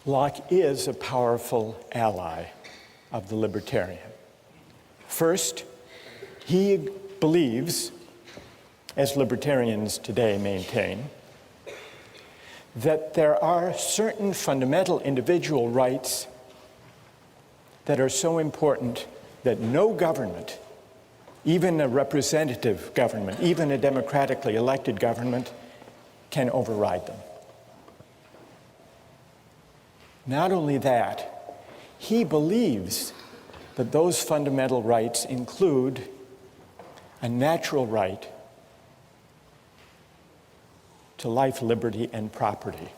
Locke is a powerful ally of the libertarian. First, he believes, as libertarians today maintain, that there are certain fundamental individual rights that are so important that no government, even a representative government, even a democratically elected government, can override them. Not only that, he believes that those fundamental rights include a natural right to life, liberty, and property.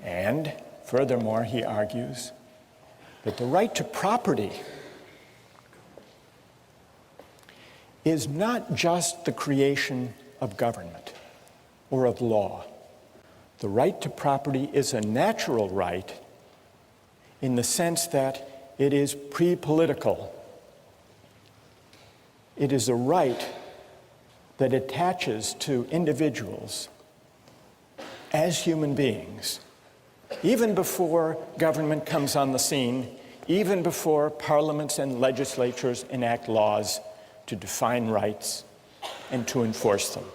And furthermore, he argues that the right to property is not just the creation of government or of law. The right to property is a natural right in the sense that it is pre-political. It is a right that attaches to individuals as human beings, even before government comes on the scene, even before parliaments and legislatures enact laws to define rights and to enforce them.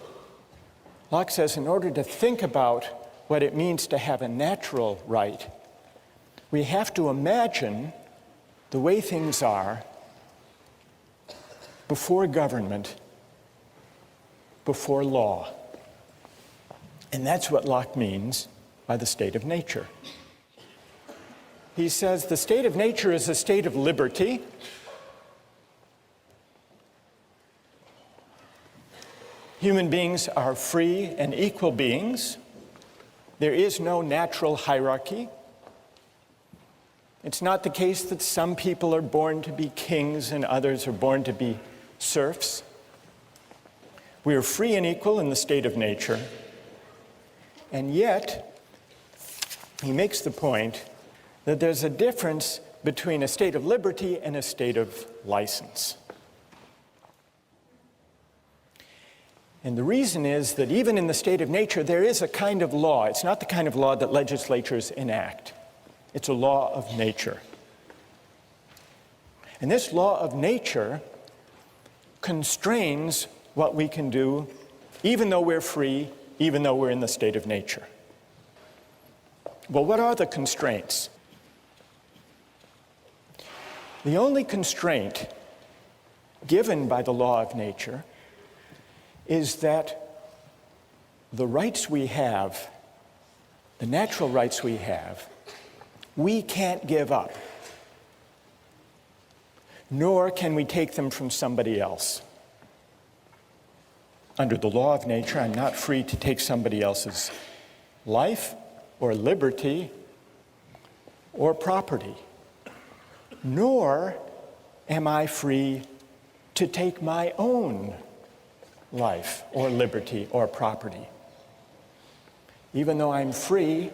Locke says in order to think about what it means to have a natural right, we have to imagine the way things are before government, before law. And that's what Locke means by the state of nature. He says the state of nature is a state of liberty. Human beings are free and equal beings. There is no natural hierarchy. It's not the case that some people are born to be kings and others are born to be serfs. We are free and equal in the state of nature. And yet, he makes the point that there's a difference between a state of liberty and a state of license. And the reason is that even in the state of nature, there is a kind of law. It's not the kind of law that legislatures enact. It's a law of nature. And this law of nature constrains what we can do, even though we're free, even though we're in the state of nature. Well, what are the constraints? The only constraint given by the law of nature is that the rights we have, the natural rights we have, we can't give up, nor can we take them from somebody else. Under the law of nature, I'm not free to take somebody else's life or liberty or property, nor am I free to take my own life or liberty or property. Even though I'm free,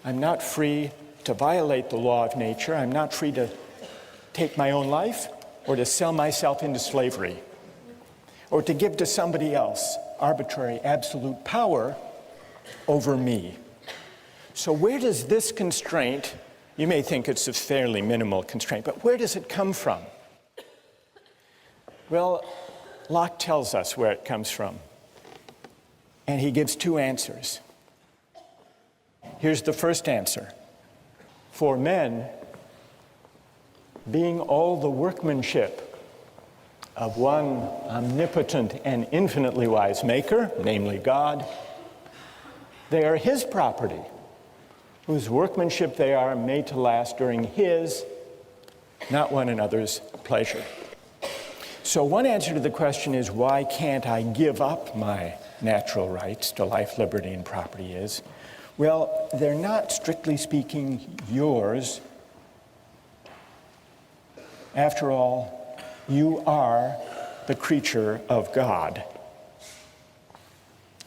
I'm not free to violate the law of nature. I'm not free to take my own life or to sell myself into slavery or to give to somebody else arbitrary, absolute power over me. So where does this constraint, you may think it's a fairly minimal constraint, but where does it come from? Well, Locke tells us where it comes from, and he gives two answers. Here's the first answer. For men, being all the workmanship of one omnipotent and infinitely wise maker, namely God, they are his property, whose workmanship they are made to last during his, not one another's, pleasure. So one answer to the question is, why can't I give up my natural rights to life, liberty, and property is, well, they're not, strictly speaking, yours. After all, you are the creature of God.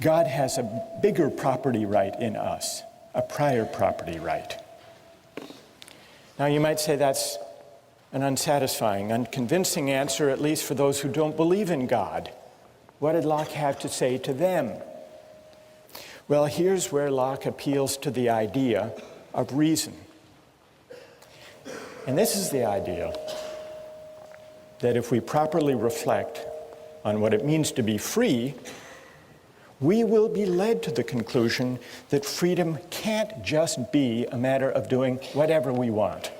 God has a bigger property right in us, a prior property right. Now you might say that's an unsatisfying, unconvincing answer, at least for those who don't believe in God. What did Locke have to say to them? Well, here's where Locke appeals to the idea of reason. And this is the idea that if we properly reflect on what it means to be free, we will be led to the conclusion that freedom can't just be a matter of doing whatever we want.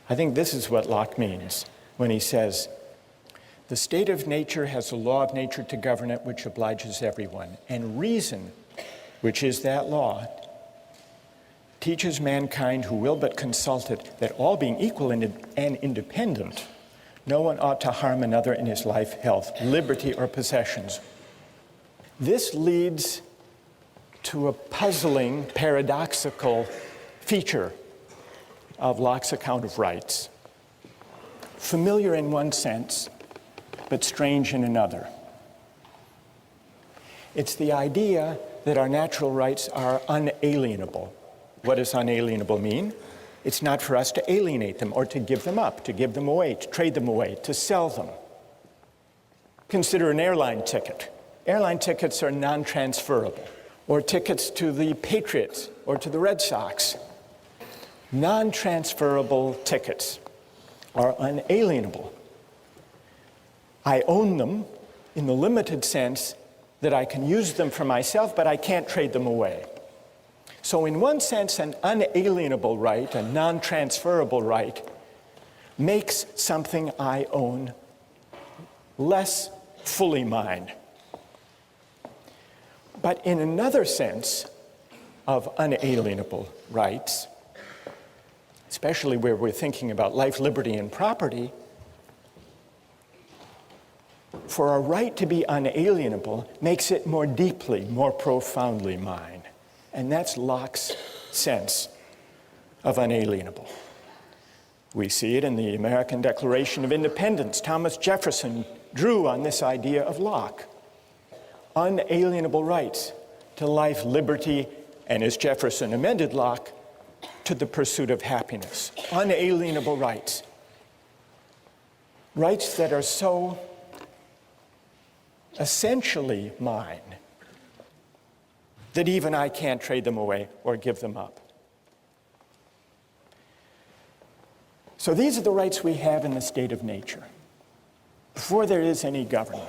I think this is what Locke means when he says, the state of nature has a law of nature to govern it which obliges everyone, and reason, which is that law, teaches mankind who will but consult it that all being equal and independent, no one ought to harm another in his life, health, liberty, or possessions. This leads to a puzzling, paradoxical feature of Locke's account of rights. Familiar in one sense, but strange in another. It's the idea that our natural rights are unalienable. What does unalienable mean? It's not for us to alienate them or to give them up, to give them away, to trade them away, to sell them. Consider an airline ticket. Airline tickets are non-transferable, or tickets to the Patriots or to the Red Sox. Non-transferable tickets are unalienable. I own them in the limited sense that I can use them for myself, but I can't trade them away. So in one sense, an unalienable right, a non-transferable right, makes something I own less fully mine. But in another sense of unalienable rights, especially where we're thinking about life, liberty, and property, for a right to be unalienable makes it more deeply, more profoundly mine. And that's Locke's sense of unalienable. We see it in the American Declaration of Independence. Thomas Jefferson drew on this idea of Locke. Unalienable rights to life, liberty, and as Jefferson amended Locke, to the pursuit of happiness. Unalienable rights. Rights that are so essentially mine that even I can't trade them away or give them up. So these are the rights we have in the state of nature, before there is any government.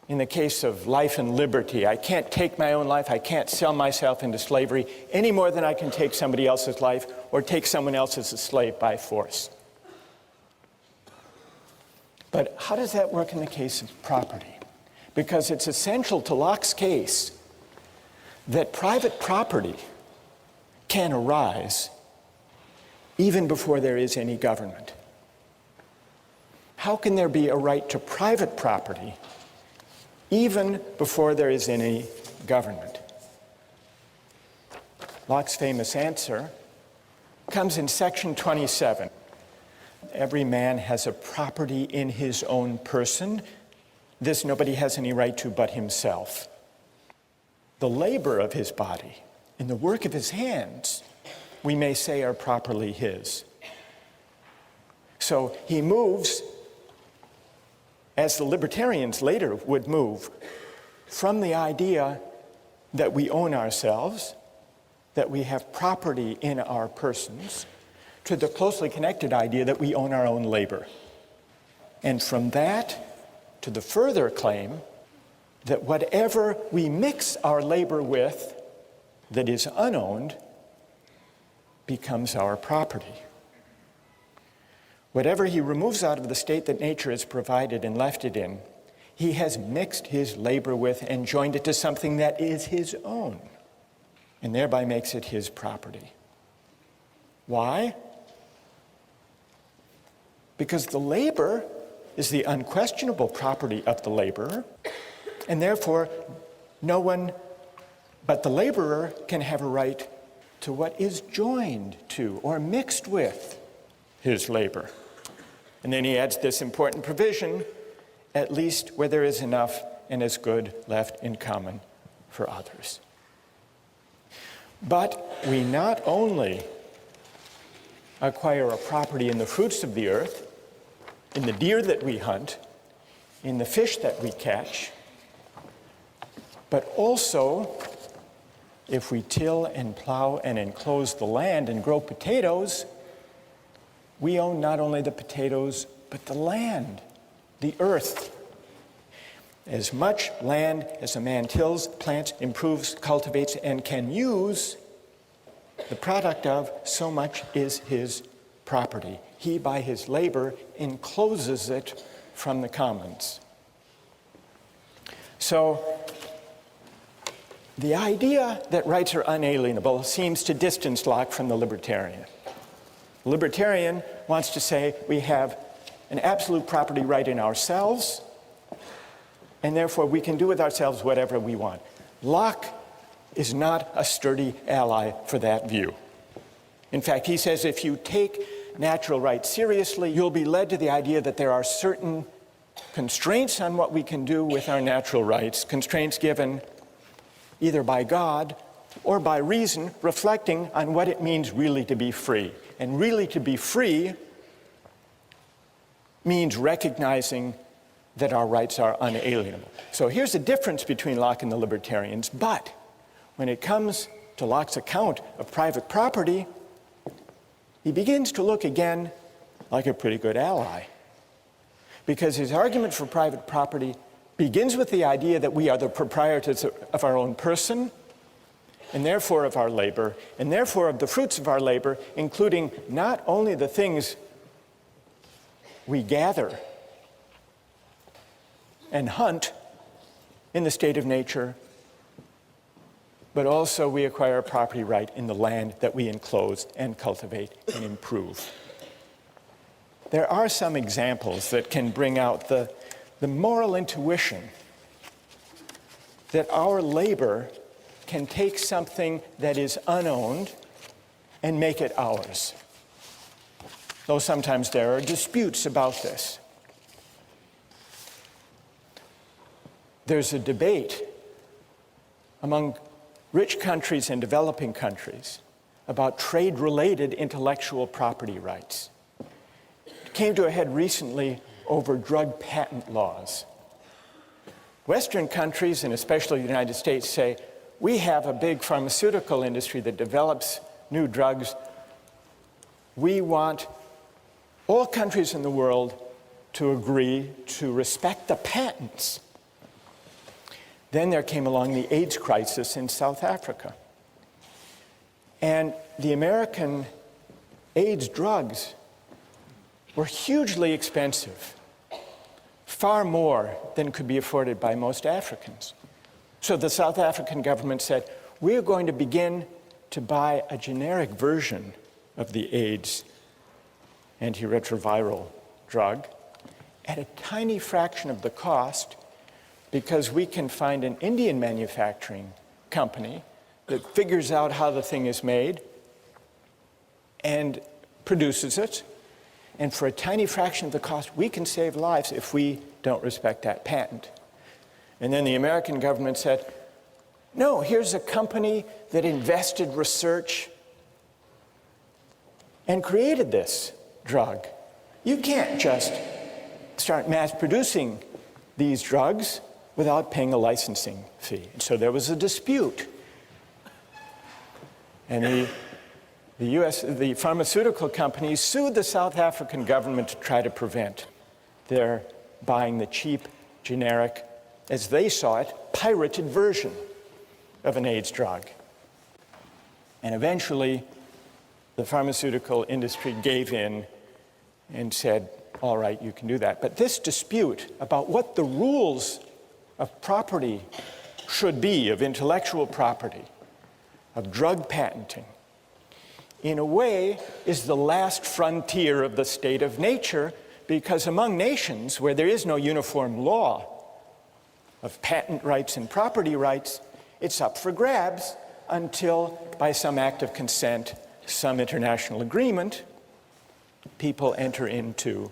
In the case of life and liberty, I can't take my own life, I can't sell myself into slavery any more than I can take somebody else's life or take someone else as a slave by force. But how does that work in the case of property? Because it's essential to Locke's case that private property can arise even before there is any government. How can there be a right to private property even before there is any government? Locke's famous answer comes in section 27. Every man has a property in his own person. This nobody has any right to but himself. The labor of his body and the work of his hands, we may say, are properly his. So he moves, as the libertarians later would move, from the idea that we own ourselves, that we have property in our persons, to the closely connected idea that we own our own labor. And from that to the further claim that whatever we mix our labor with that is unowned becomes our property. Whatever he removes out of the state that nature has provided and left it in, he has mixed his labor with and joined it to something that is his own, and thereby makes it his property. Why? Because the labor is the unquestionable property of the laborer, and therefore no one but the laborer can have a right to what is joined to or mixed with his labor. And then he adds this important provision, at least where there is enough and as good left in common for others. But we not only acquire a property in the fruits of the earth, in the deer that we hunt, in the fish that we catch, But also, if we till and plow and enclose the land and grow potatoes, we own not only the potatoes, but the land, the earth. As much land as a man tills, plants, improves, cultivates, and can use, the product of, so much is his property. He, by his labor, encloses it from the commons. So, the idea that rights are unalienable seems to distance Locke from the libertarian. The libertarian wants to say we have an absolute property right in ourselves, and therefore we can do with ourselves whatever we want. Locke is not a sturdy ally for that view. In fact, he says if you take natural rights seriously, you'll be led to the idea that there are certain constraints on what we can do with our natural rights, constraints given either by God or by reason, reflecting on what it means really to be free. And really to be free means recognizing that our rights are unalienable. So here's the difference between Locke and the libertarians, but when it comes to Locke's account of private property, he begins to look again like a pretty good ally. Because his argument for private property begins with the idea that we are the proprietors of our own person, and therefore of our labor, and therefore of the fruits of our labor, including not only the things we gather and hunt in the state of nature, but also we acquire a property right in the land that we enclose and cultivate and improve. There are some examples that can bring out the moral intuition that our labor can take something that is unowned and make it ours. Though sometimes there are disputes about this. There's a debate among rich countries and developing countries about trade-related intellectual property rights. It came to a head recently over drug patent laws. Western countries, and especially the United States, say, we have a big pharmaceutical industry that develops new drugs. We want all countries in the world to agree to respect the patents. Then there came along the AIDS crisis in South Africa. And the American AIDS drugs were hugely expensive, far more than could be afforded by most Africans. So the South African government said, we're going to begin to buy a generic version of the AIDS antiretroviral drug at a tiny fraction of the cost, because we can find an Indian manufacturing company that figures out how the thing is made and produces it. And for a tiny fraction of the cost, we can save lives if we don't respect that patent. And then the American government said, no, here's a company that invested research and created this drug. You can't just start mass producing these drugs without paying a licensing fee. And so there was a dispute. And the pharmaceutical companies sued the South African government to try to prevent their buying the cheap, generic, as they saw it, pirated version of an AIDS drug. And eventually, the pharmaceutical industry gave in and said, all right, you can do that. But this dispute about what the rules of property should be, of intellectual property, of drug patenting, in a way is the last frontier of the state of nature, because among nations where there is no uniform law of patent rights and property rights, it's up for grabs until, by some act of consent, some international agreement, people enter into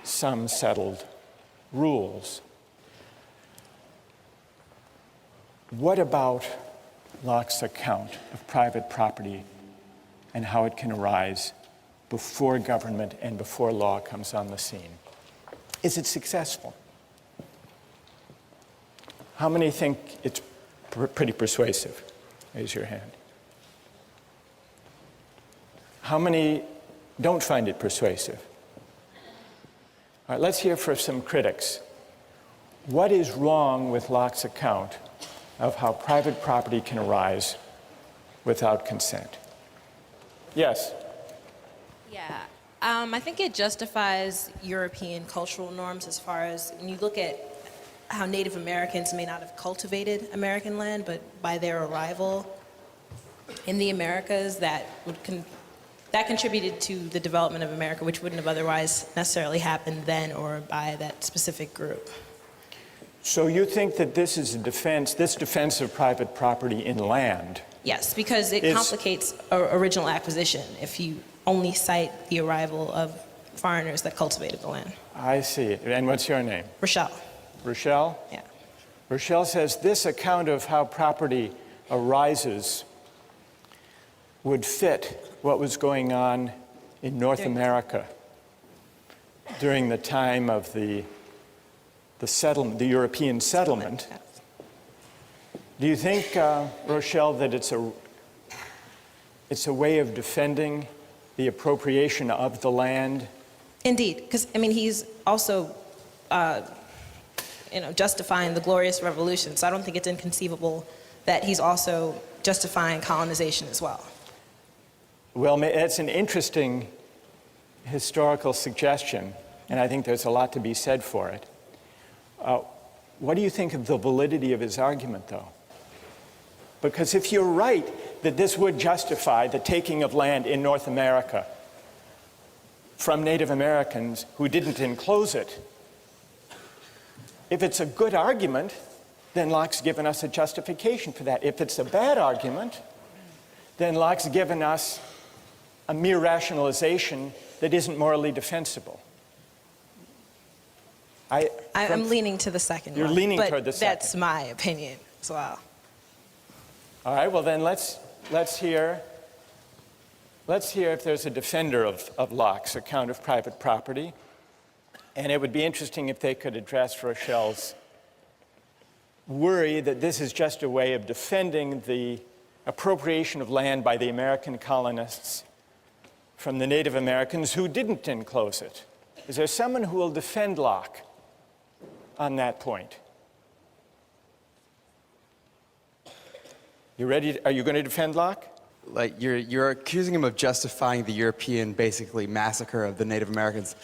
some settled rules. What about Locke's account of private property and how it can arise before government and before law comes on the scene? Is it successful? How many think it's pretty persuasive? Raise your hand. How many don't find it persuasive? All right, let's hear from some critics. What is wrong with Locke's account of how private property can arise without consent? Yes? Yeah, I think it justifies European cultural norms as far as when you look at how Native Americans may not have cultivated American land, but by their arrival in the Americas, that contributed to the development of America, which wouldn't have otherwise necessarily happened then or by that specific group. So you think that this defense of private property in land? Yes, because it complicates original acquisition if you only cite the arrival of foreigners that cultivated the land. I see. And what's your name? Rochelle. Rochelle? Yeah. Rochelle says this account of how property arises would fit what was going on in North America during the time of the settlement, the European settlement. Do you think, Rochelle, that it's a way of defending the appropriation of the land? Indeed, because I mean he's also justifying the Glorious Revolution, so I don't think it's inconceivable that he's also justifying colonization as well. Well, it's an interesting historical suggestion, and I think there's a lot to be said for it. What do you think of the validity of his argument, though? Because if you're right that this would justify the taking of land in North America from Native Americans who didn't enclose it, if it's a good argument, then Locke's given us a justification for that. If it's a bad argument, then Locke's given us a mere rationalization that isn't morally defensible. I'm leaning to the second one. You're leaning but toward the second. That's my opinion as well. All right, well then let's hear if there's a defender of Locke's account of private property. And it would be interesting if they could address Rochelle's worry that this is just a way of defending the appropriation of land by the American colonists from the Native Americans who didn't enclose it. Is there someone who will defend Locke on that point? You ready? Are you going to defend Locke? Like you're accusing him of justifying the European, basically, massacre of the Native Americans.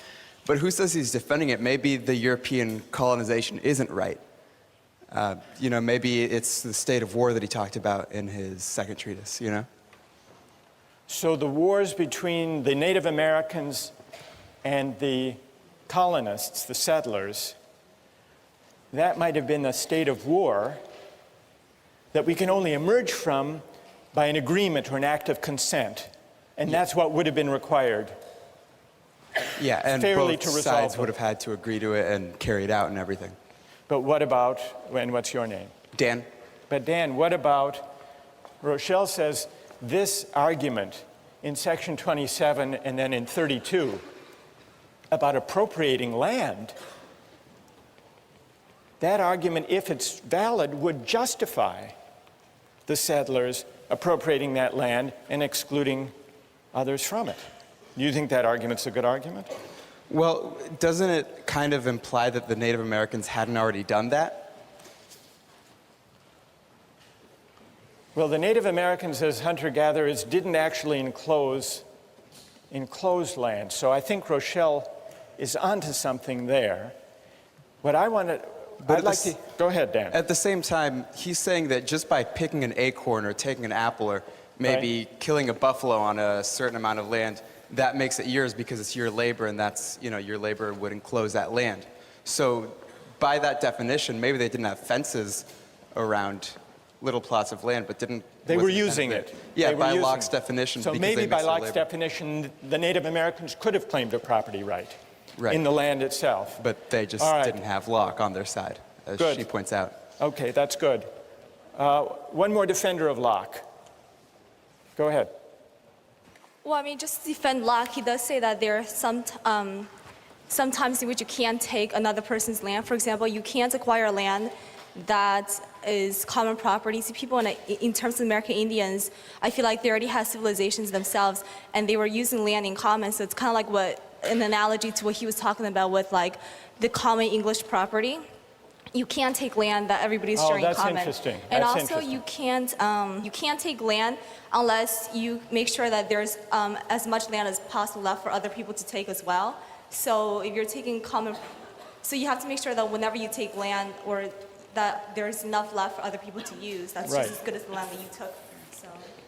But who says he's defending it? Maybe the European colonization isn't right. Maybe it's the state of war that he talked about in his second treatise, So the wars between the Native Americans and the colonists, the settlers, that might have been a state of war that we can only emerge from by an agreement or an act of consent. And that's what would have been required. Yeah, and fairly both to resolve sides would have had to agree to it and carry it out and everything. But what about, and what's your name? Dan? But Dan, what about, Rochelle says this argument in section 27 and then in 32 about appropriating land, that argument, if it's valid, would justify the settlers appropriating that land and excluding others from it. Do you think that argument's a good argument? Well, doesn't it kind of imply that the Native Americans hadn't already done that? Well, the Native Americans as hunter-gatherers didn't actually enclose land. So I think Rochelle is onto something there. What I want to, go ahead, Dan. At the same time, he's saying that just by picking an acorn or taking an apple or maybe killing a buffalo on a certain amount of land, that makes it yours because it's your labor, and that's, your labor would enclose that land. So by that definition, maybe they didn't have fences around little plots of land, but they were using it. Yeah, by Locke's definition. So maybe by Locke's definition, the Native Americans could have claimed a property right in the land itself. But they just didn't have Locke on their side, as she points out. Okay, that's good. One more defender of Locke. Go ahead. Well, I mean, just to defend Locke, he does say that there are some sometimes in which you can't take another person's land. For example, you can't acquire land that is common property. See, people in terms of American Indians, I feel like they already had civilizations themselves, and they were using land in common. So it's kind of like an analogy to what he was talking about with like the common English property. You can't take land that everybody's sharing in common. Interesting. And That's also, interesting. you can't take land unless you make sure that there's as much land as possible left for other people to take as well. So if you're taking common, so you have to make sure that whenever you take land, or that there's enough left for other people to use. That's Right. just as good as the land that you took. So.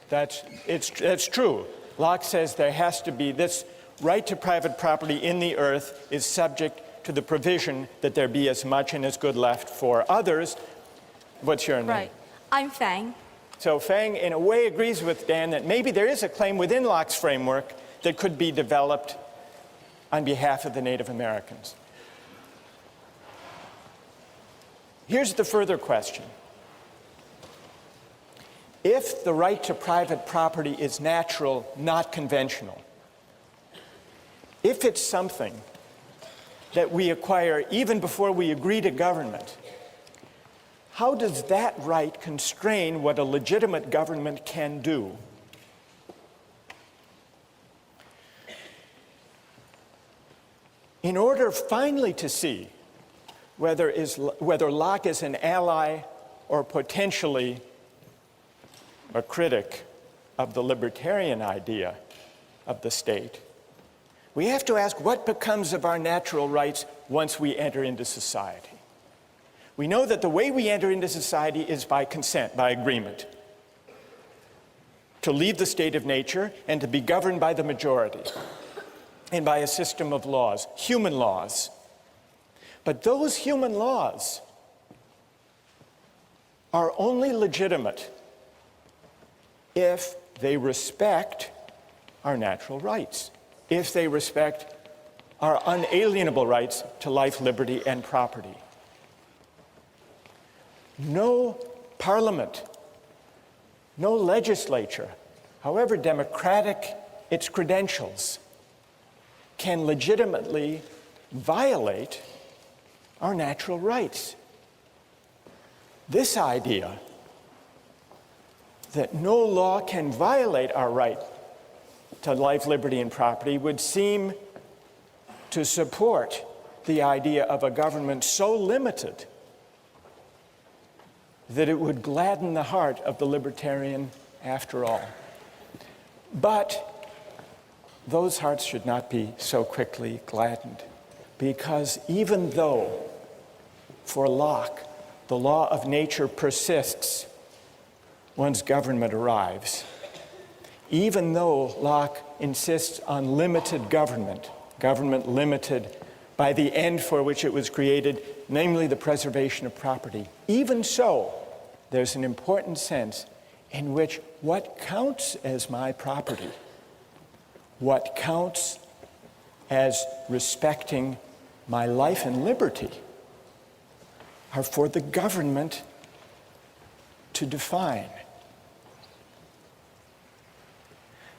That's true. Locke says there has to be this right to private property in the earth is subject to the provision that there be as much and as good left for others. What's your name? Right. I'm Fang. So Fang, in a way, agrees with Dan that maybe there is a claim within Locke's framework that could be developed on behalf of the Native Americans. Here's the further question. If the right to private property is natural, not conventional, if it's something that we acquire even before we agree to government, how does that right constrain what a legitimate government can do? In order finally to see whether Locke is an ally or potentially a critic of the libertarian idea of the state, we have to ask what becomes of our natural rights once we enter into society. We know that the way we enter into society is by consent, by agreement, to leave the state of nature and to be governed by the majority and by a system of laws, human laws. But those human laws are only legitimate if they respect our natural rights, if they respect our unalienable rights to life, liberty, and property. No parliament, no legislature, however democratic its credentials, can legitimately violate our natural rights. This idea that no law can violate our right to life, liberty, and property would seem to support the idea of a government so limited that it would gladden the heart of the libertarian after all. But those hearts should not be so quickly gladdened, because even though for Locke the law of nature persists once government arrives, even though Locke insists on limited government, government limited by the end for which it was created, namely the preservation of property, even so, there's an important sense in which what counts as my property, what counts as respecting my life and liberty, are for the government to define.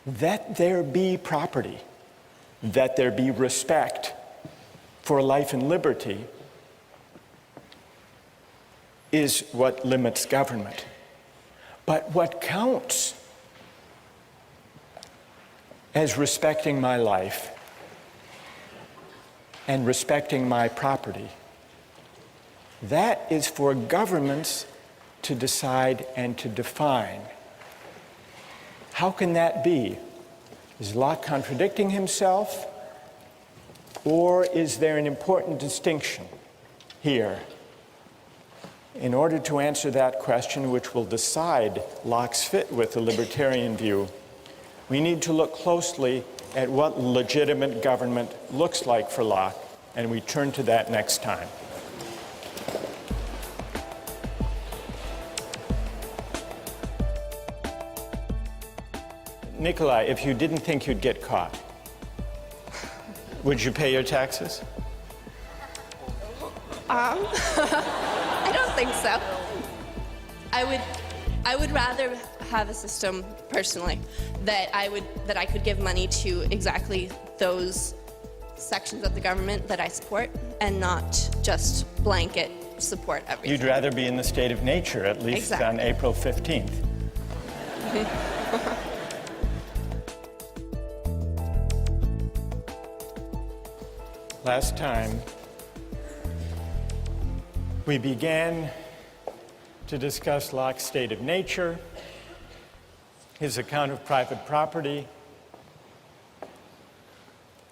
That there be property, that there be respect for life and liberty is what limits government. But what counts as respecting my life and respecting my property, that is for governments to decide and to define. How can that be? Is Locke contradicting himself? Or is there an important distinction here? In order to answer that question, which will decide Locke's fit with the libertarian view, we need to look closely at what legitimate government looks like for Locke, and we turn to that next time. Nikolai, if you didn't think you'd get caught, would you pay your taxes? I don't think so. I would rather have a system personally that I could give money to exactly those sections of the government that I support and not just blanket support everything. You'd rather be in the state of nature, at least Exactly. on April 15th. Last time, we began to discuss Locke's state of nature, his account of private property,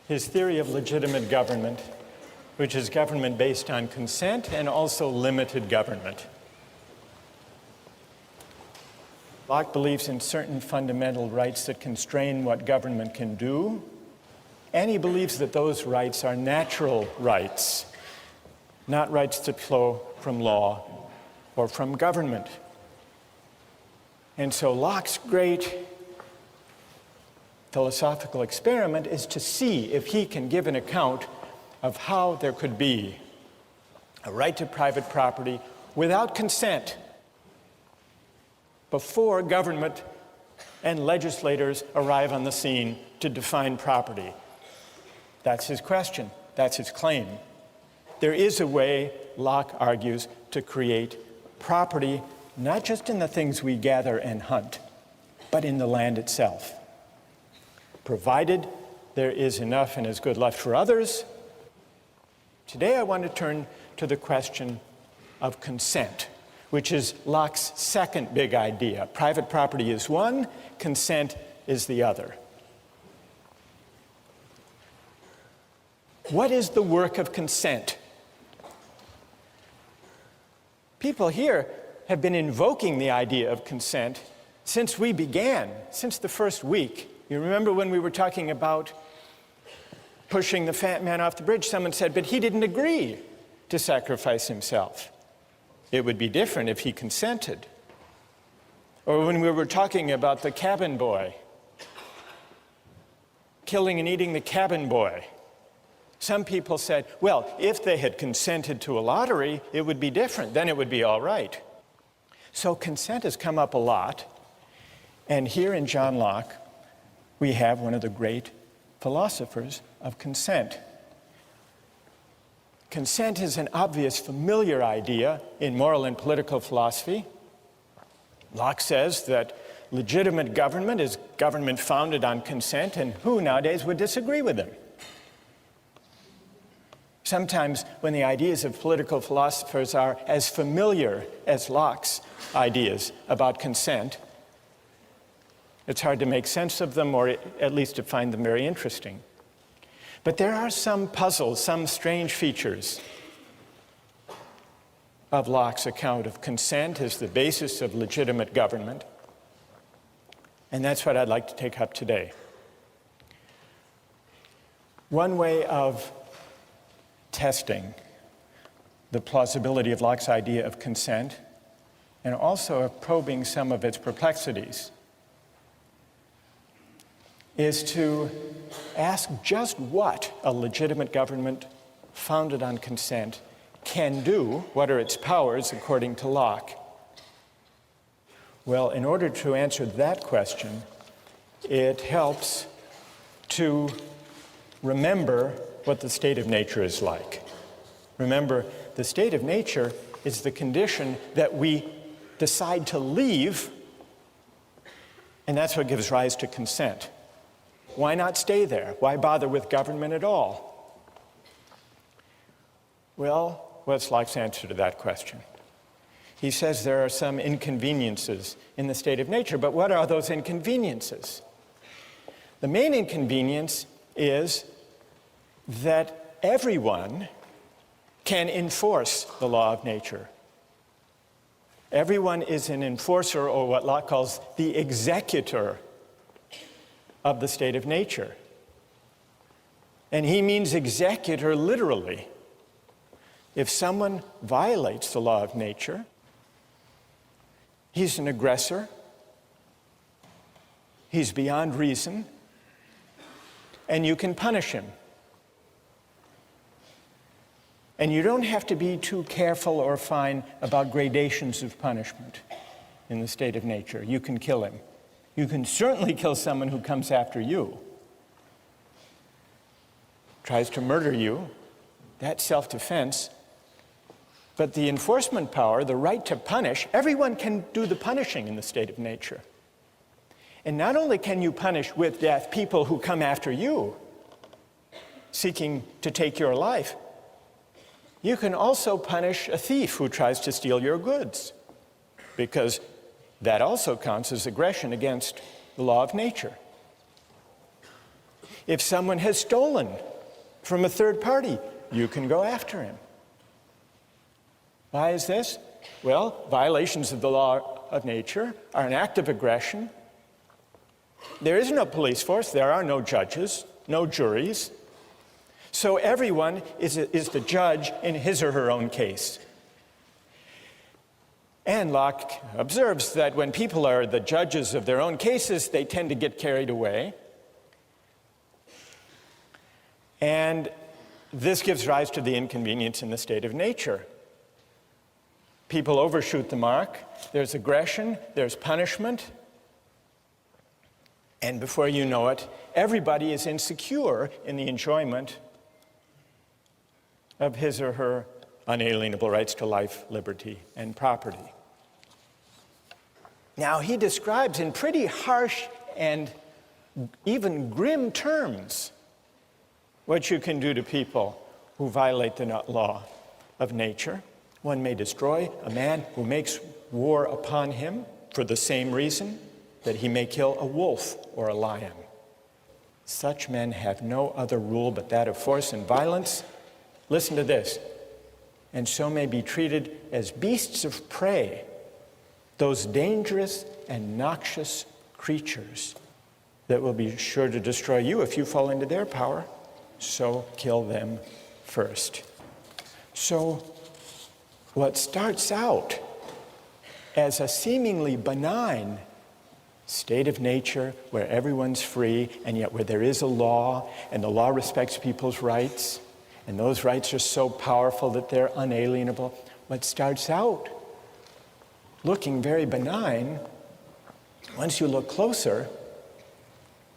his theory of legitimate government, which is government based on consent and also limited government. Locke believes in certain fundamental rights that constrain what government can do, and he believes that those rights are natural rights, not rights that flow from law or from government. And so Locke's great philosophical experiment is to see if he can give an account of how there could be a right to private property without consent before government and legislators arrive on the scene to define property. That's his question. That's his claim. There is a way, Locke argues, to create property, not just in the things we gather and hunt, but in the land itself, provided there is enough and is good left for others. Today I want to turn to the question of consent, which is Locke's second big idea. Private property is one, consent is the other. What is the work of consent? People here have been invoking the idea of consent since we began, since the first week. You remember when we were talking about pushing the fat man off the bridge, someone said, but he didn't agree to sacrifice himself. It would be different if he consented. Or when we were talking about the cabin boy, killing and eating the cabin boy, some people said, well, if they had consented to a lottery, it would be different. Then it would be all right. So consent has come up a lot. And here in John Locke, we have one of the great philosophers of consent. Consent is an obvious, familiar idea in moral and political philosophy. Locke says that legitimate government is government founded on consent, and who nowadays would disagree with him? Sometimes when the ideas of political philosophers are as familiar as Locke's ideas about consent, it's hard to make sense of them, or at least to find them very interesting. But there are some puzzles, some strange features of Locke's account of consent as the basis of legitimate government. And that's what I'd like to take up today. One way of testing the plausibility of Locke's idea of consent, and also of probing some of its perplexities, is to ask just what a legitimate government founded on consent can do. What are its powers according to Locke? Well, in order to answer that question, it helps to remember what the state of nature is like. Remember, the state of nature is the condition that we decide to leave, and that's what gives rise to consent. Why not stay there? Why bother with government at all? Well, what's Locke's answer to that question? He says there are some inconveniences in the state of nature, but what are those inconveniences? The main inconvenience is that everyone can enforce the law of nature. Everyone is an enforcer, or what Locke calls the executor of the state of nature. And he means executor literally. If someone violates the law of nature, he's an aggressor, he's beyond reason, and you can punish him. And you don't have to be too careful or fine about gradations of punishment in the state of nature. You can kill him. You can certainly kill someone who comes after you, tries to murder you. That's self-defense. But the enforcement power, the right to punish, everyone can do the punishing in the state of nature. And not only can you punish with death people who come after you, seeking to take your life, you can also punish a thief who tries to steal your goods, because that also counts as aggression against the law of nature. If someone has stolen from a third party, you can go after him. Why is this? Well, violations of the law of nature are an act of aggression. There is no police force, there are no judges, no juries. So everyone is the judge in his or her own case. And Locke observes that when people are the judges of their own cases, they tend to get carried away. And this gives rise to the inconvenience in the state of nature. People overshoot the mark, there's aggression, there's punishment, and before you know it, everybody is insecure in the enjoyment of his or her unalienable rights to life, liberty, and property. Now, he describes in pretty harsh and even grim terms what you can do to people who violate the law of nature. One may destroy a man who makes war upon him for the same reason that he may kill a wolf or a lion. Such men have no other rule but that of force and violence. Listen to this. And so may be treated as beasts of prey, those dangerous and noxious creatures that will be sure to destroy you if you fall into their power. So kill them first. So what starts out as a seemingly benign state of nature where everyone's free and yet where there is a law and the law respects people's rights and those rights are so powerful that they're unalienable, what starts out looking very benign, once you look closer,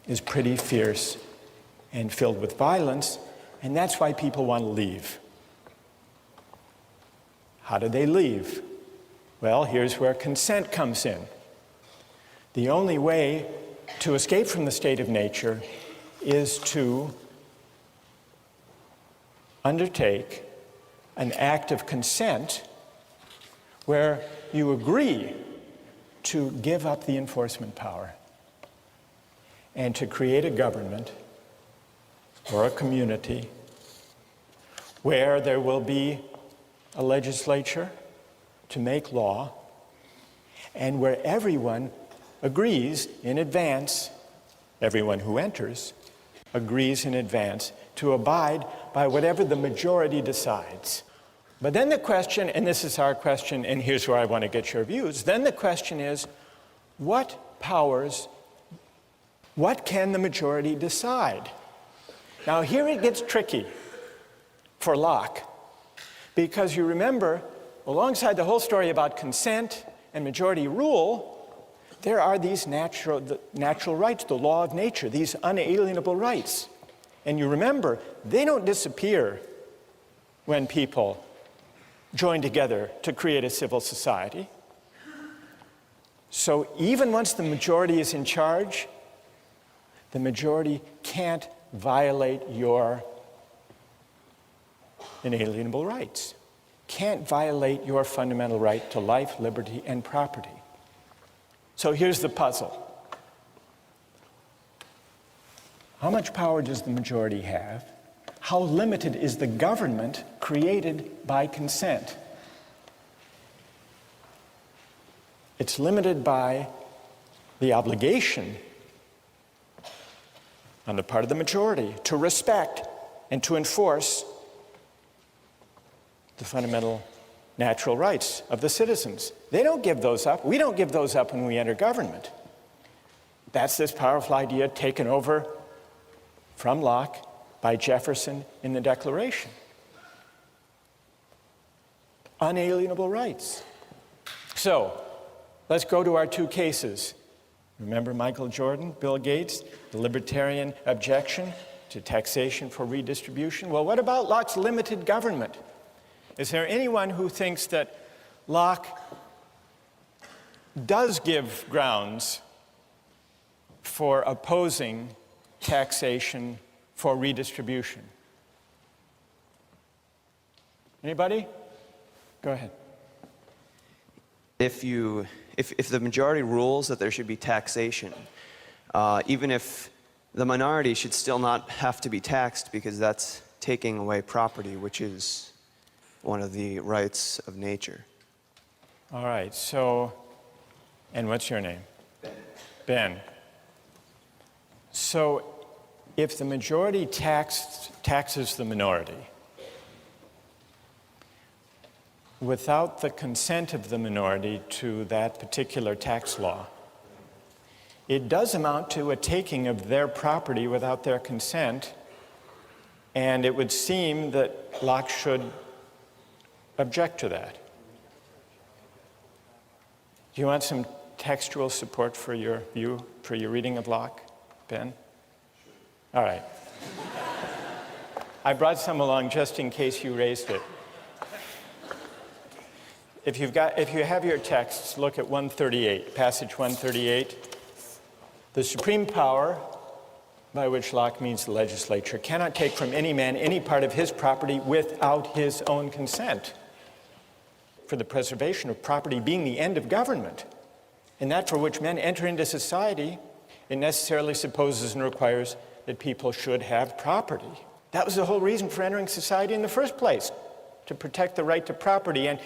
is pretty fierce and filled with violence, and that's why people want to leave. How do they leave? Well, here's where consent comes in. The only way to escape from the state of nature is to undertake an act of consent where you agree to give up the enforcement power and to create a government or a community where there will be a legislature to make law and where everyone agrees in advance, everyone who enters agrees in advance to abide by whatever the majority decides. But then the question, and this is our question, and here's where I want to get your views, then the question is, what powers, what can the majority decide? Now here it gets tricky for Locke, because you remember, alongside the whole story about consent and majority rule, there are these natural rights, the law of nature, these unalienable rights. And you remember, they don't disappear when people join together to create a civil society. So even once the majority is in charge, the majority can't violate your inalienable rights, can't violate your fundamental right to life, liberty, and property. So here's the puzzle. How much power does the majority have? How limited is the government created by consent? It's limited by the obligation on the part of the majority to respect and to enforce the fundamental natural rights of the citizens. They don't give those up. We don't give those up when we enter government. That's this powerful idea taken over from Locke by Jefferson in the Declaration. Unalienable rights. So, let's go to our two cases. Remember Michael Jordan, Bill Gates, the libertarian objection to taxation for redistribution? Well, what about Locke's limited government? Is there anyone who thinks that Locke does give grounds for opposing taxation for redistribution? Anybody? Go ahead. If the majority rules that there should be taxation, even if the minority should still not have to be taxed because that's taking away property, which is one of the rights of nature. All right, so, and what's your name? Ben. So, if the majority taxes the minority without the consent of the minority to that particular tax law, it does amount to a taking of their property without their consent, and it would seem that Locke should object to that. Do you want some textual support for your view, for your reading of Locke, Ben? All right. I brought some along just in case you raised it. If you have your texts, look at 138, passage 138. The supreme power, by which Locke means the legislature, cannot take from any man any part of his property without his own consent. For the preservation of property being the end of government, and that for which men enter into society, it necessarily supposes and requires that people should have property. That was the whole reason for entering society in the first place, to protect the right to property. And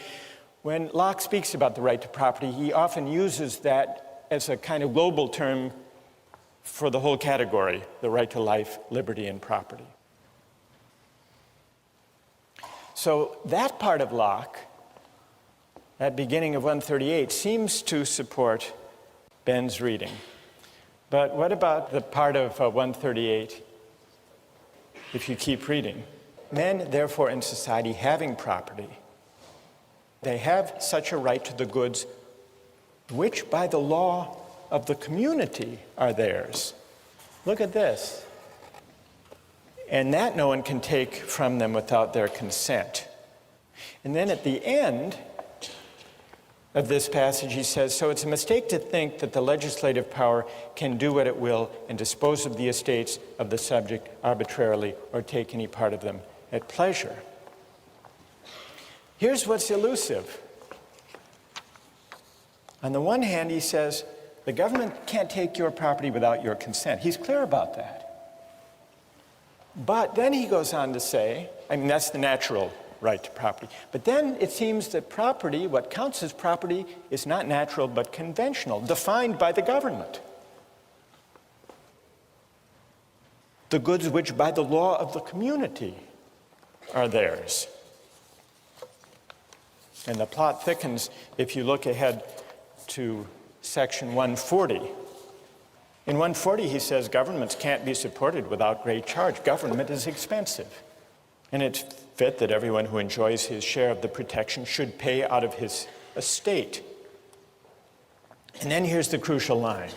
when Locke speaks about the right to property, he often uses that as a kind of global term for the whole category, the right to life, liberty, and property. So that part of Locke, that beginning of 138, seems to support Ben's reading. But what about the part of 138, if you keep reading? Men, therefore, in society having property, they have such a right to the goods which by the law of the community are theirs. Look at this. And that no one can take from them without their consent. And then at the end of this passage, he says, so it's a mistake to think that the legislative power can do what it will and dispose of the estates of the subject arbitrarily or take any part of them at pleasure. Here's what's elusive. On the one hand, he says, the government can't take your property without your consent. He's clear about that. But then he goes on to say, I mean, that's the natural right to property. But then it seems that property, what counts as property, is not natural but conventional, defined by the government. The goods which by the law of the community are theirs. And the plot thickens if you look ahead to section 140. In 140, he says governments can't be supported without great charge. Government is expensive. And it's fit that everyone who enjoys his share of the protection should pay out of his estate. And then here's the crucial line.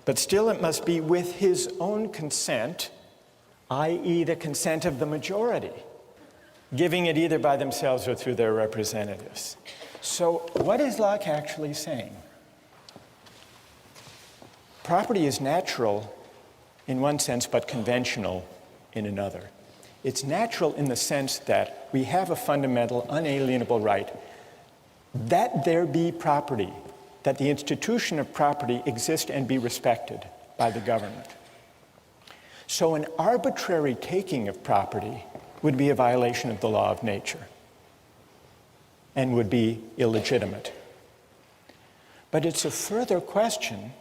But still it must be with his own consent, i.e. the consent of the majority, giving it either by themselves or through their representatives. So what is Locke actually saying? Property is natural in one sense, but conventional in another. It's natural in the sense that we have a fundamental, unalienable right that there be property, that the institution of property exist and be respected by the government. So an arbitrary taking of property would be a violation of the law of nature and would be illegitimate. But it's a further question,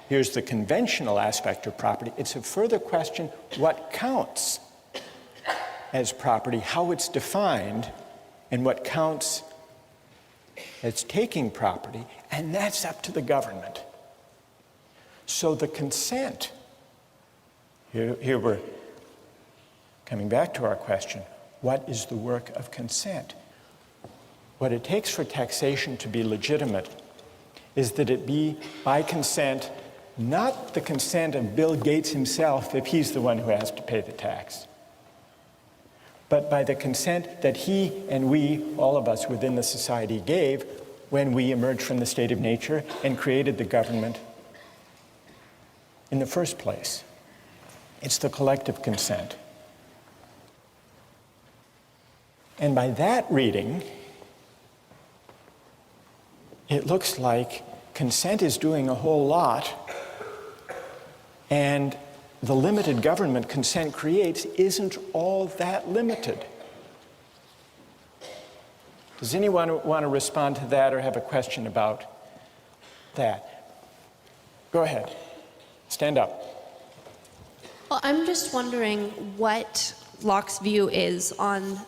here's the conventional aspect of property, it's a further question what counts as property, how it's defined, and what counts as taking property, and that's up to the government. So the consent, here we're coming back to our question, what is the work of consent? What it takes for taxation to be legitimate is that it be by consent, not the consent of Bill Gates himself if he's the one who has to pay the tax, but by the consent that he and we, all of us within the society, gave when we emerged from the state of nature and created the government in the first place. It's the collective consent. And by that reading, it looks like consent is doing a whole lot, and the limited government consent creates isn't all that limited. Does anyone want to respond to that or have a question about that? Go ahead. Stand up. Well, I'm just wondering what Locke's view is on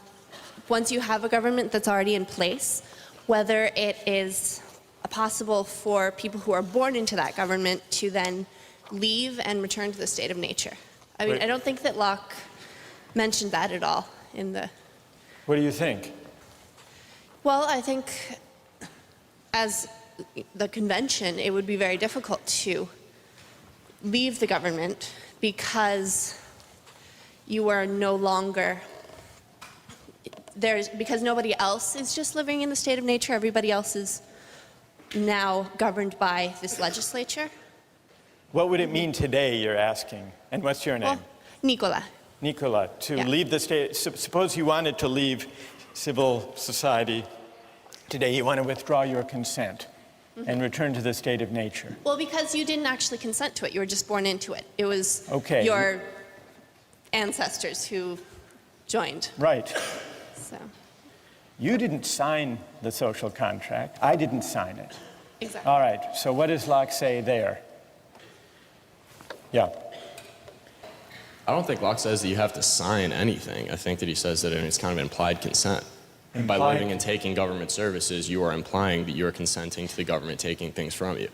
once you have a government that's already in place, whether it is possible for people who are born into that government to then leave and return to the state of nature. I mean, Wait. I don't think that Locke mentioned that at all in the... What do you think? Well, I think as the convention, it would be very difficult to leave the government because you are no longer... because nobody else is just living in the state of nature, everybody else is now governed by this legislature. What would it mean today, you're asking? And what's your name? Well, Nicola. Nicola, to Yeah. leave the state, suppose you wanted to leave civil society today, you want to withdraw your consent and return to the state of nature. Well, because you didn't actually consent to it, you were just born into it. It was Okay. your ancestors who joined. Right. So, You didn't sign the social contract. I didn't sign it. exactly. All right, so what does Locke say there? Yeah. I don't think Locke says that you have to sign anything. I think that he says that it's kind of implied consent. By Implied- living and taking government services, you are implying that you are consenting to the government taking things from you.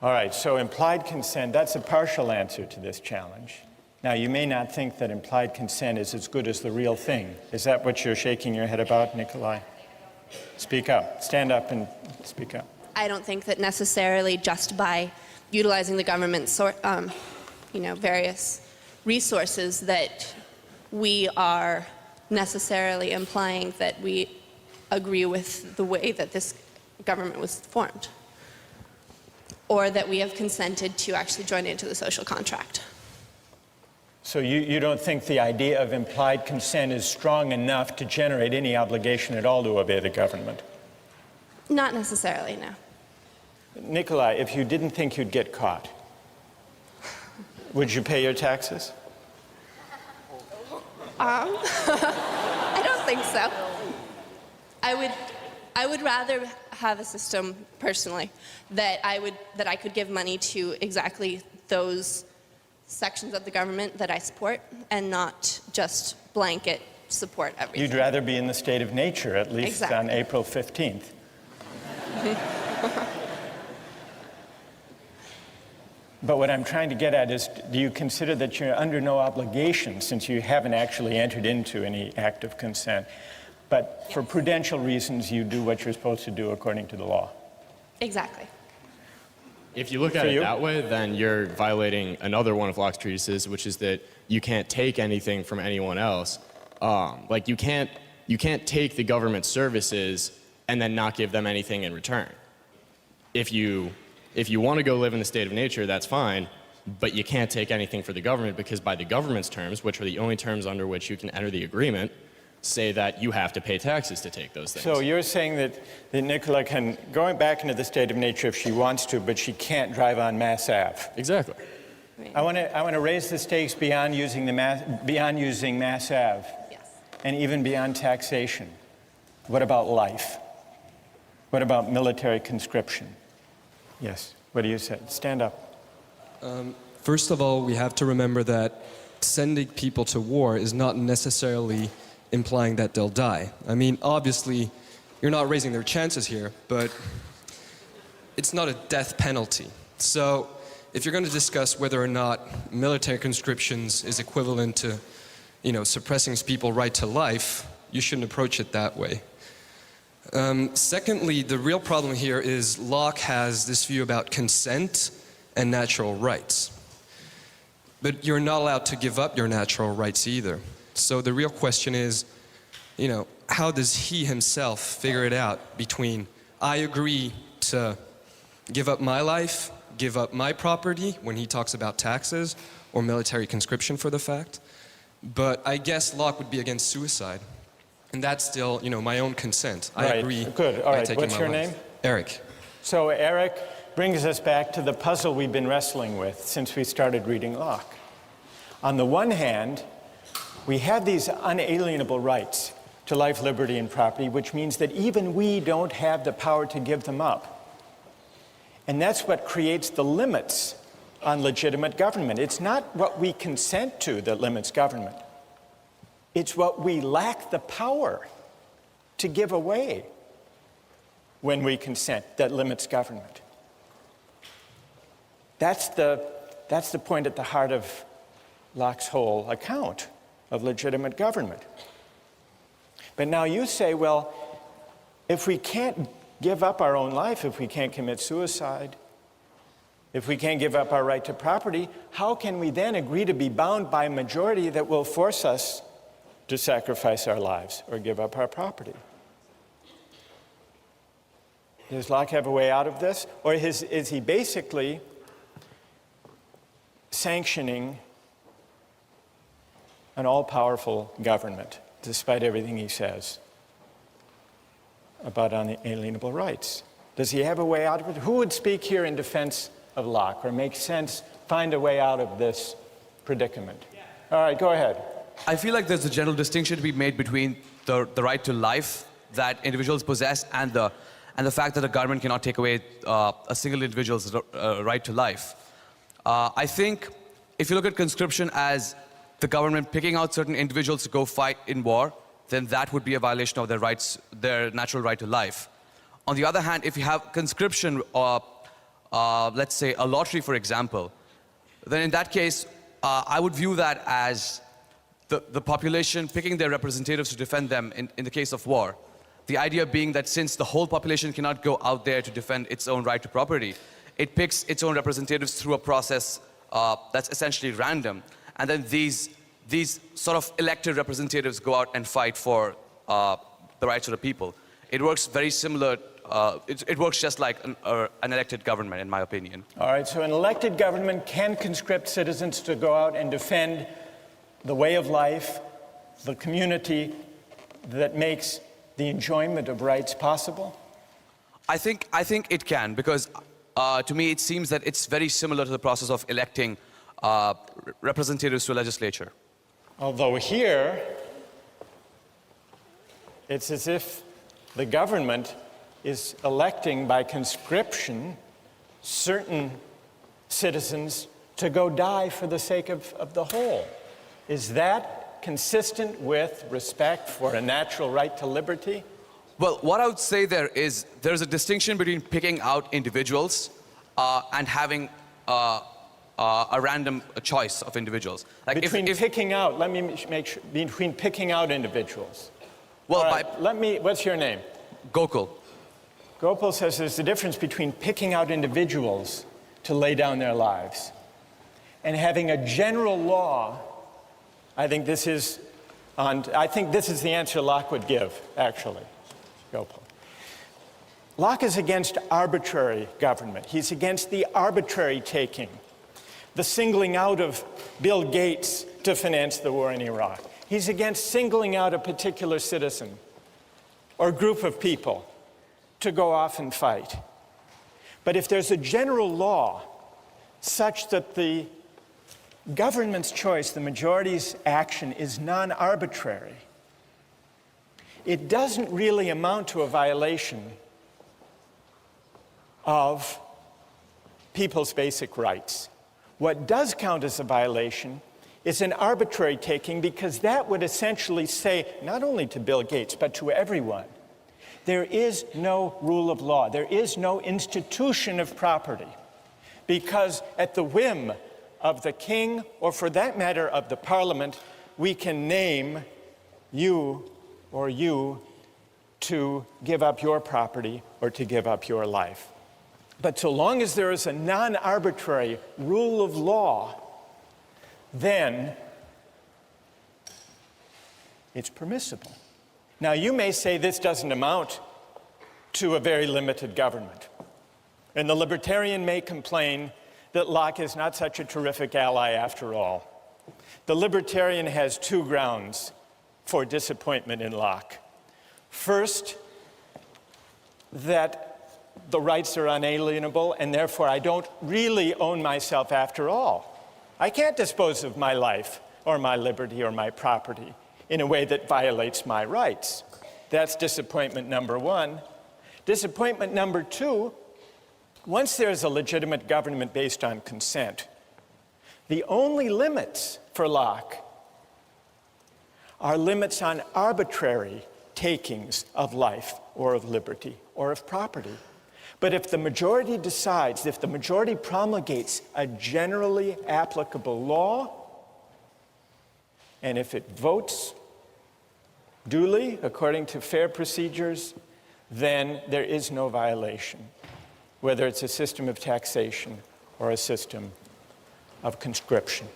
All right, so implied consent, that's a partial answer to this challenge. Now, you may not think that implied consent is as good as the real thing. Is that what you're shaking your head about, Nikolai? Speak up. Stand up and speak up. I don't think that necessarily just by utilizing the government's various resources that we are necessarily implying that we agree with the way that this government was formed, or that we have consented to actually join into the social contract. So you don't think the idea of implied consent is strong enough to generate any obligation at all to obey the government? Not necessarily, no. Nikolai, if you didn't think you'd get caught, would you pay your taxes? I don't think so. I would rather have a system personally that I could give money to exactly those sections of the government that I support and not just blanket support everything. You'd rather be in the state of nature, at least Exactly. on April 15th. But what I'm trying to get at is, do you consider that you're under no obligation, since you haven't actually entered into any act of consent, but for prudential reasons you do what you're supposed to do according to the law? Exactly. If you look at For it you? that way, then you're violating another one of Locke's treatises, which is that you can't take anything from anyone else. Like you can't take the government services and then not give them anything in return. If you want to go live in the state of nature, that's fine, but you can't take anything for the government because by the government's terms, which are the only terms under which you can enter the agreement, say that you have to pay taxes to take those things. So you're saying that Nicola can go back into the state of nature if she wants to, but she can't drive on Mass Ave. Exactly. I want to raise the stakes beyond using Mass Ave, Yes. and even beyond taxation. What about life? What about military conscription? Yes. What do you say? Stand up. First of all, we have to remember that sending people to war is not necessarily implying that they'll die. I mean, obviously, you're not raising their chances here, but it's not a death penalty. So if you're going to discuss whether or not military conscriptions is equivalent to, suppressing people's right to life, you shouldn't approach it that way. Secondly, the real problem here is Locke has this view about consent and natural rights. But you're not allowed to give up your natural rights either. So the real question is, how does he himself figure it out between I agree to give up my life, give up my property when he talks about taxes or military conscription for the fact, but I guess Locke would be against suicide. And that's still, my own consent. I Right. agree. Good. All by right. taking What's my your life. name? Eric. So Eric brings us back to the puzzle we've been wrestling with since we started reading Locke. On the one hand, we have these unalienable rights to life, liberty, and property, which means that even we don't have the power to give them up. And that's what creates the limits on legitimate government. It's not what we consent to that limits government. It's what we lack the power to give away when we consent that limits government. That's the point at the heart of Locke's whole account of legitimate government. But now you say, well, if we can't give up our own life, if we can't commit suicide, if we can't give up our right to property, how can we then agree to be bound by a majority that will force us to sacrifice our lives or give up our property? Does Locke have a way out of this? Or is he basically sanctioning an all-powerful government, despite everything he says about unalienable rights? Does he have a way out of it? Who would speak here in defense of Locke or make sense, find a way out of this predicament? All right, go ahead. I feel like there's a general distinction to be made between the right to life that individuals possess and the fact that the government cannot take away a single individual's right to life. I think if you look at conscription as the government picking out certain individuals to go fight in war, then that would be a violation of their rights, their natural right to life. On the other hand, if you have conscription, let's say a lottery, for example, then in that case, I would view that as the population picking their representatives to defend them in the case of war. The idea being that since the whole population cannot go out there to defend its own right to property, it picks its own representatives through a process that's essentially random. And then these sort of elected representatives go out and fight for the rights of the people. It works very similar, it works just like an elected government, in my opinion. All right, so an elected government can conscript citizens to go out and defend the way of life, the community that makes the enjoyment of rights possible? I think it can, because to me it seems that it's very similar to the process of electing representatives to a legislature. Although here, it's as if the government is electing by conscription certain citizens to go die for the sake of the whole. Is that consistent with respect for a natural right to liberty? Well, what I would say there's a distinction between picking out individuals and having a random choice of individuals. Like between picking out, let me make sure, between picking out individuals. Well, right, what's your name? Gokul. Gopal says there's a difference between picking out individuals to lay down their lives and having a general law. I think this is the answer Locke would give, actually, Gopal. Locke is against arbitrary government. He's against the arbitrary taking, the singling out of Bill Gates to finance the war in Iraq. He's against singling out a particular citizen or group of people to go off and fight. But if there's a general law such that the government's choice, the majority's action, is non-arbitrary, it doesn't really amount to a violation of people's basic rights. What does count as a violation is an arbitrary taking, because that would essentially say, not only to Bill Gates, but to everyone, there is no rule of law. There is no institution of property, because at the whim of the king, or for that matter of the parliament, we can name you or you to give up your property or to give up your life. But so long as there is a non-arbitrary rule of law, then it's permissible. Now, you may say this doesn't amount to a very limited government. And the libertarian may complain that Locke is not such a terrific ally after all. The libertarian has two grounds for disappointment in Locke. First, that the rights are unalienable, and therefore I don't really own myself after all. I can't dispose of my life or my liberty or my property in a way that violates my rights. That's disappointment number one. Disappointment number two, once there's a legitimate government based on consent, the only limits for Locke are limits on arbitrary takings of life or of liberty or of property. But if the majority decides, if the majority promulgates a generally applicable law, and if it votes duly according to fair procedures, then there is no violation, whether it's a system of taxation or a system of conscription.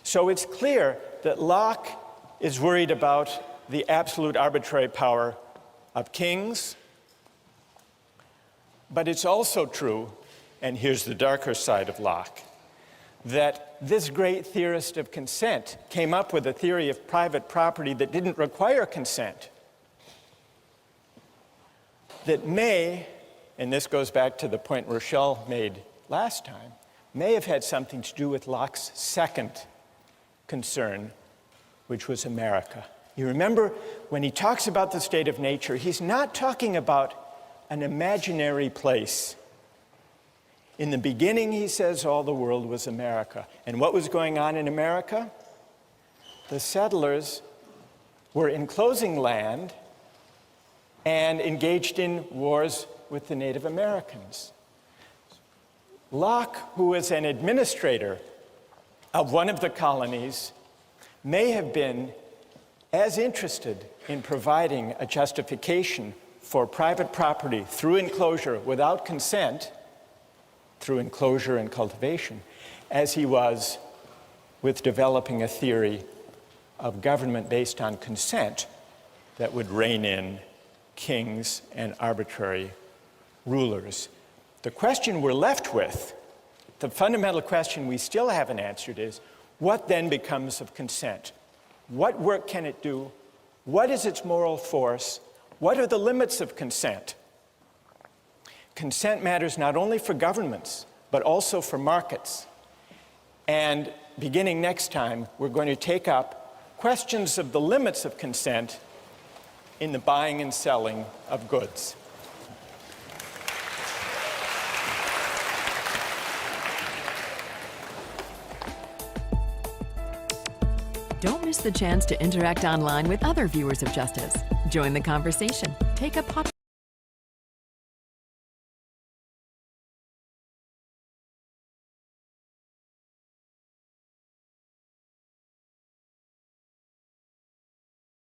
So it's clear that Locke is worried about the absolute arbitrary power of kings, but it's also true, and here's the darker side of Locke, that this great theorist of consent came up with a theory of private property that didn't require consent, that may, and this goes back to the point Rochelle made last time, may have had something to do with Locke's second concern, which was America. You remember, when he talks about the state of nature, he's not talking about an imaginary place. In the beginning, he says, all the world was America. And what was going on in America? The settlers were enclosing land and engaged in wars with the Native Americans. Locke, who was an administrator of one of the colonies, may have been as interested in providing a justification for private property through enclosure without consent, through enclosure and cultivation, as he was with developing a theory of government based on consent that would rein in kings and arbitrary rulers. The question we're left with, the fundamental question we still haven't answered is, what then becomes of consent? What work can it do? What is its moral force? What are the limits of consent? Consent matters not only for governments, but also for markets. And beginning next time, we're going to take up questions of the limits of consent in the buying and selling of goods. Don't miss the chance to interact online with other viewers of Justice. Join the conversation. Take up hot